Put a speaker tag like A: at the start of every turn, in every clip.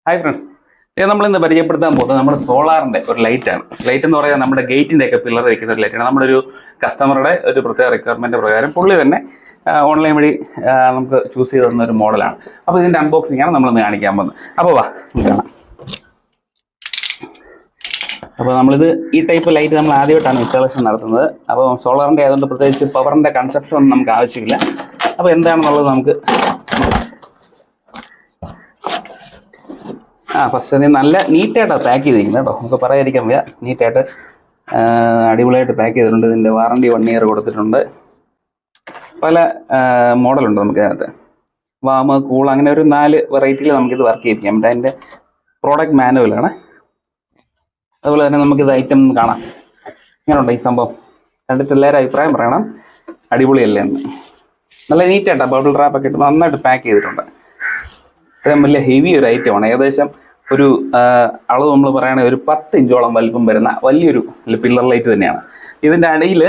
A: Hi friends, ഇത് നമ്മളിന്ന് പരിചയപ്പെടുത്താൻ പോകുന്നത് നമ്മുടെ സോളാറിൻ്റെ ഒരു ലൈറ്റാണ്. ലൈറ്റ് എന്ന് പറയുന്നത് നമ്മുടെ ഗേറ്റിൻ്റെ ഒക്കെ പില്ലർ വയ്ക്കുന്ന ഒരു ലൈറ്റാണ്. നമ്മുടെ ഒരു കസ്റ്റമറുടെ ഒരു പ്രത്യേക റിക്വയർമെൻറ്റ് പ്രകാരം പുള്ളി തന്നെ ഓൺലൈൻ വഴി നമുക്ക് ചൂസ് ചെയ്ത് തന്ന ഒരു മോഡലാണ്. അപ്പോൾ ഇതിൻ്റെ അൺബോക്സിംഗ് ആണ് നമ്മളിന്ന് കാണിക്കാൻ പോകുന്നത്. അപ്പോൾ വാ നമുക്ക് കാണാം. അപ്പോൾ നമ്മളിത് ഈ ടൈപ്പ് ലൈറ്റ് നമ്മൾ ആദ്യമായിട്ടാണ് ഇൻസ്റ്റാളേഷൻ നടത്തുന്നത്. അപ്പോൾ സോളാറിൻ്റെ ആയതുകൊണ്ട് പ്രത്യേകിച്ച് പവറിൻ്റെ കൺസെപ്ഷൻ ഒന്നും നമുക്ക് ആവശ്യമില്ല. അപ്പോൾ എന്താണെന്നുള്ളത് നമുക്ക് ഫസ്റ്റ് നല്ല നീറ്റായിട്ടാണ് പാക്ക് ചെയ്തിരിക്കുന്നത് കേട്ടോ. നമുക്ക് പറയാതിരിക്കാൻ വയ്യ, നീറ്റായിട്ട് അടിപൊളിയായിട്ട് പാക്ക് ചെയ്തിട്ടുണ്ട്. ഇതിൻ്റെ വാറണ്ടി 1 ഇയർ കൊടുത്തിട്ടുണ്ട്. പല മോഡലുണ്ട് നമുക്കതിനകത്ത്. വാമ്, കൂൾ, അങ്ങനെ ഒരു 4 വെറൈറ്റിയിൽ നമുക്കിത് വർക്ക് ചെയ്യിപ്പിക്കാം. എന്നിട്ട് അതിൻ്റെ പ്രോഡക്റ്റ് മാനുവലാണ്. അതുപോലെ തന്നെ നമുക്കിത് ഐറ്റം കാണാം. ഇങ്ങനെയുണ്ട് ഈ സംഭവം. കണ്ടിട്ട് എല്ലാവരും അഭിപ്രായം പറയണം, അടിപൊളിയല്ലേ എന്ന്. നല്ല നീറ്റായിട്ടാണ് ബബിൾ റാപ്പൊക്കെ ഇട്ട് നന്നായിട്ട് പാക്ക് ചെയ്തിട്ടുണ്ട്. ഇത്രയും വലിയ ഹെവി ഒരു ഐറ്റമാണ്. ഏകദേശം ഒരു അളവ് നമ്മൾ പറയുകയാണെങ്കിൽ ഒരു 10 ഇഞ്ചോളം വലിപ്പം വരുന്ന വലിയൊരു പില്ലർ ലൈറ്റ് തന്നെയാണ്. ഇതിൻ്റെ അടിയിൽ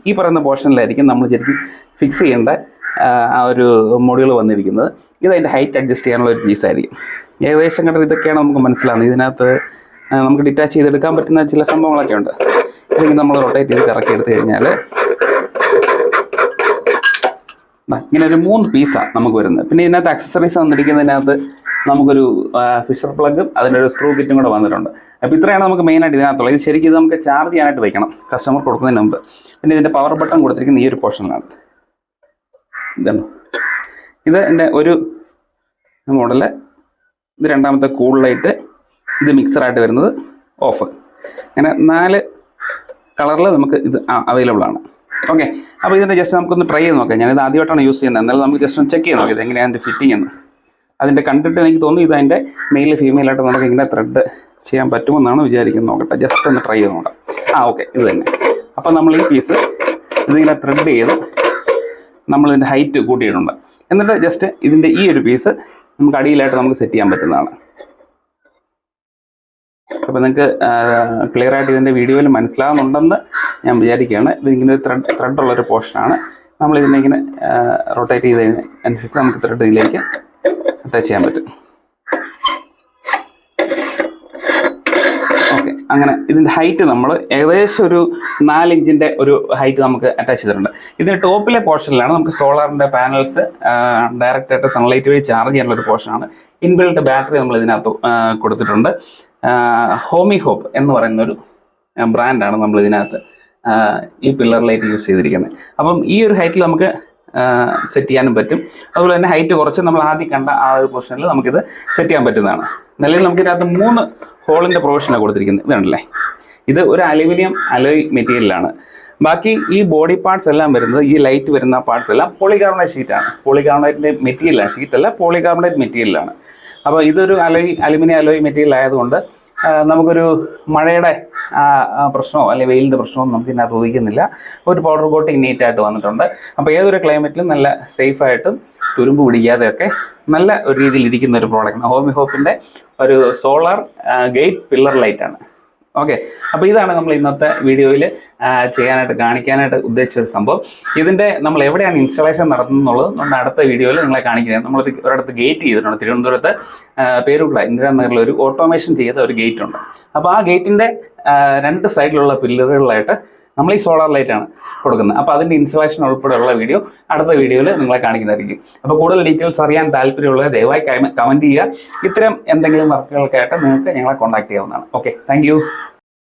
A: ഈ പറയുന്ന പോർഷനിലായിരിക്കും നമ്മൾ ശരിക്കും ഫിക്സ് ചെയ്യേണ്ട ആ ഒരു മൊഡ്യൂൾ വന്നിരിക്കുന്നത്. ഇതതിൻ്റെ ഹൈറ്റ് അഡ്ജസ്റ്റ് ചെയ്യാനുള്ള ഒരു പീസായിരിക്കും. ഏകദേശം കണ്ടിട്ട് ഇതൊക്കെയാണ് നമുക്ക് മനസ്സിലാവുന്നത്. ഇതിനകത്ത് നമുക്ക് ഡിറ്റാച്ച് ചെയ്തെടുക്കാൻ പറ്റുന്ന ചില സംഭവങ്ങളൊക്കെ ഉണ്ട്. ഇതിങ്ങനെ നമ്മൾ റൊട്ടേറ്റ് ചെയ്ത് കറക്കി എടുത്തു കഴിഞ്ഞാൽ ഇങ്ങനെ ഒരു 3 പീസാണ് നമുക്ക് വരുന്നത്. പിന്നെ ഇതിനകത്ത് അക്സസറീസ് വന്നിരിക്കുന്നതിനകത്ത് നമുക്കൊരു ഫിഷർ പ്ലഗും അതിൻ്റെ ഒരു സ്ക്രൂ കിറ്റും കൂടെ വന്നിട്ടുണ്ട്. അപ്പോൾ ഇത്രയാണ് നമുക്ക് മെയിനായിട്ട് ഇതിനകത്തുള്ളത്. ഇത് ശരിക്കും ഇത് നമുക്ക് ചാർജ് ചെയ്യാനായിട്ട് വയ്ക്കണം കസ്റ്റമർ കൊടുക്കുന്നതിന് മുമ്പ്. പിന്നെ ഇതിൻ്റെ പവർ ബട്ടൺ കൊടുത്തിരിക്കുന്ന ഈ ഒരു പോർഷനിലാണ്. ഇതാണ് ഇത് എൻ്റെ ഒരു മോഡല്. ഇത് രണ്ടാമത്തെ കൂൾ ലൈറ്റ്. ഇത് മിക്സറായിട്ട് വരുന്നത് ഓഫ്. അങ്ങനെ 4 കളറിൽ നമുക്ക് ഇത് അവൈലബിൾ ആണ്. ഓക്കെ, അപ്പോൾ ഇതിൻ്റെ ജസ്റ്റ് നമുക്കൊന്ന് ട്രൈ ചെയ്ത് നോക്കാം. ഞാനിത് ആദ്യമായിട്ടാണ് യൂസ് ചെയ്യുന്നത്. എന്നാലും നമുക്ക് ജസ്റ്റ് ഒന്ന് ചെക്ക് ചെയ്ത് നോക്കാം ഇത് എങ്ങനെയാണ് അതിൻ്റെ ഫിറ്റിംഗ് എന്ന്. അതിൻ്റെ കണ്ടിട്ട് എനിക്ക് തോന്നുന്നു ഇത് അതിൻ്റെ മെയിൽ ഫീമെയിലായിട്ട് നമുക്ക് ഇങ്ങനെ ത്രെഡ് ചെയ്യാൻ പറ്റുമെന്നാണ് വിചാരിക്കുന്നത്. നോക്കട്ടെ, ജസ്റ്റ് ഒന്ന് ട്രൈ ചെയ്ത് നോക്കാം. ഓക്കെ, ഇത് തന്നെ. അപ്പോൾ നമ്മൾ ഈ പീസ് ഇതിങ്ങനെ ത്രെഡ് ചെയ്ത് നമ്മളിതിൻ്റെ ഹൈറ്റ് കൂട്ടിയിട്ടുണ്ട്. എന്നിട്ട് ജസ്റ്റ് ഇതിൻ്റെ ഈ ഒരു പീസ് നമുക്ക് അടിയിലായിട്ട് നമുക്ക് സെറ്റ് ചെയ്യാൻ പറ്റുന്നതാണ്. അപ്പോൾ നിങ്ങൾക്ക് ക്ലിയർ ആയിട്ട് ഇതിൻ്റെ വീഡിയോയിൽ മനസ്സിലാകുന്നുണ്ടെന്ന് ഞാൻ വിചാരിക്കുകയാണ്. ഇതിങ്ങനെ ഒരു ത്രെഡുള്ളൊരു പോർഷനാണ്. നമ്മളിതിനെ ഇങ്ങനെ റൊട്ടേറ്റ് ചെയ്തതിനനുസരിച്ച് നമുക്ക് ത്രെഡ് ഇതിലേക്ക് അറ്റാച്ച് ചെയ്യാൻ പറ്റും. ഓക്കെ, അങ്ങനെ ഇതിൻ്റെ ഹൈറ്റ് നമ്മൾ ഏകദേശം ഒരു 4 ഇഞ്ചിൻ്റെ ഒരു ഹൈറ്റ് നമുക്ക് അറ്റാച്ച് ചെയ്തിട്ടുണ്ട്. ഇതിൻ്റെ ടോപ്പിലെ പോർഷനിലാണ് നമുക്ക് സോളാറിൻ്റെ പാനൽസ് ഡയറക്റ്റായിട്ട് സൺലൈറ്റ് വഴി ചാർജ് ചെയ്യാനുള്ള ഒരു പോർഷനാണ്. ഇൻബിൽറ്റ് ബാറ്ററി നമ്മൾ ഇതിനകത്ത് കൊടുത്തിട്ടുണ്ട്. ഹോമി ഹോപ്പ് എന്ന് പറയുന്നൊരു ബ്രാൻഡാണ് നമ്മൾ ഇതിനകത്ത് ഈ പില്ലർ ലൈറ്റ് യൂസ് ചെയ്തിരിക്കുന്നത്. അപ്പം ഈ ഒരു ഹൈറ്റിൽ നമുക്ക് സെറ്റ് ചെയ്യാനും പറ്റും. അതുപോലെ തന്നെ ഹൈറ്റ് കുറച്ച് നമ്മൾ ആദ്യം കണ്ട ആ ഒരു പൊസിഷനിൽ നമുക്കിത് സെറ്റ് ചെയ്യാൻ പറ്റുന്നതാണ്. നിലവിൽ നമുക്കിതിനകത്ത് 3 ഹോളിൻ്റെ പ്രൊവിഷനാണ് കൊടുത്തിരിക്കുന്നത്. ഇതാണല്ലേ, ഇത് ഒരു അലുമിനിയം അലോയ് മെറ്റീരിയലാണ്. ബാക്കി ഈ ബോഡി പാർട്സ് എല്ലാം വരുന്നത്, ഈ ലൈറ്റ് വരുന്ന പാർട്സ് എല്ലാം പോളികാർബണേറ്റ് ഷീറ്റാണ്. പോളികാർബണേറ്റിൻ്റെ മെറ്റീരിയലാണ്, ഷീറ്റല്ല, പോളികാർബണേറ്റ് മെറ്റീരിയലാണ്. അപ്പോൾ ഇതൊരു അലുമിനിയം അലോയ് മെറ്റീരിയൽ ആയതുകൊണ്ട് നമുക്കൊരു മഴയുടെ പ്രശ്നമോ അല്ലെങ്കിൽ വെയിലിൻ്റെ പ്രശ്നമോ നമുക്ക് ഇതിനകത്ത് ഉദിക്കുന്നില്ല. ഒരു പൗഡർ കോട്ടിങ് നീറ്റായിട്ട് വന്നിട്ടുണ്ട്. അപ്പോൾ ഏതൊരു ക്ലൈമറ്റിലും നല്ല സേഫായിട്ടും തുരുമ്പ് പിടിക്കാതെയൊക്കെ നല്ല ഒരു രീതിയിൽ ഇരിക്കുന്ന ഒരു പ്രോഡക്റ്റാണ്. ഹോമി ഹോപ്പിൻ്റെ ഒരു സോളാർ ഗേറ്റ് പില്ലർ ലൈറ്റാണ്. ഓക്കെ, അപ്പോൾ ഇതാണ് നമ്മൾ ഇന്നത്തെ വീഡിയോയിൽ കാണിക്കാനായിട്ട് ഉദ്ദേശിച്ച ഒരു സംഭവം. ഇതിൻ്റെ നമ്മൾ എവിടെയാണ് ഇൻസ്റ്റാളേഷൻ നടത്തുന്നുള്ളത് നമ്മുടെ അടുത്ത വീഡിയോയിൽ നിങ്ങളെ കാണിക്കുന്നത്. നമ്മൾ ഒരിടത്ത് ഗേറ്റ് ചെയ്തിട്ടുണ്ട്. തിരുവനന്തപുരത്ത് പേരുള്ള ഇന്ദിരാനഗറിൽ ഒരു ഓട്ടോമേഷൻ ചെയ്ത ഒരു ഗേറ്റ് ഉണ്ട്. അപ്പോൾ ആ ഗേറ്റിൻ്റെ 2 സൈഡിലുള്ള പില്ലറുകളിലായിട്ട് നമ്മൾ ഈ സോളാർ ലൈറ്റാണ് കൊടുക്കുന്നത്. അപ്പോൾ അതിൻ്റെ ഇൻസ്റ്റലേഷൻ ഉൾപ്പെടെയുള്ള വീഡിയോ അടുത്ത വീഡിയോയിൽ നിങ്ങളെ കാണിക്കുന്നതായിരിക്കും. അപ്പോൾ കൂടുതൽ ഡീറ്റെയിൽസ് അറിയാൻ താല്പര്യമുള്ളവർ ദയവായി കമൻറ്റ് ചെയ്യുക. ഇത്തരം എന്തെങ്കിലും വർക്കുകൾക്കായിട്ട് നിങ്ങൾക്ക് ഞങ്ങളെ കോൺടാക്ട് ചെയ്യാവുന്നതാണ്. Okay, thank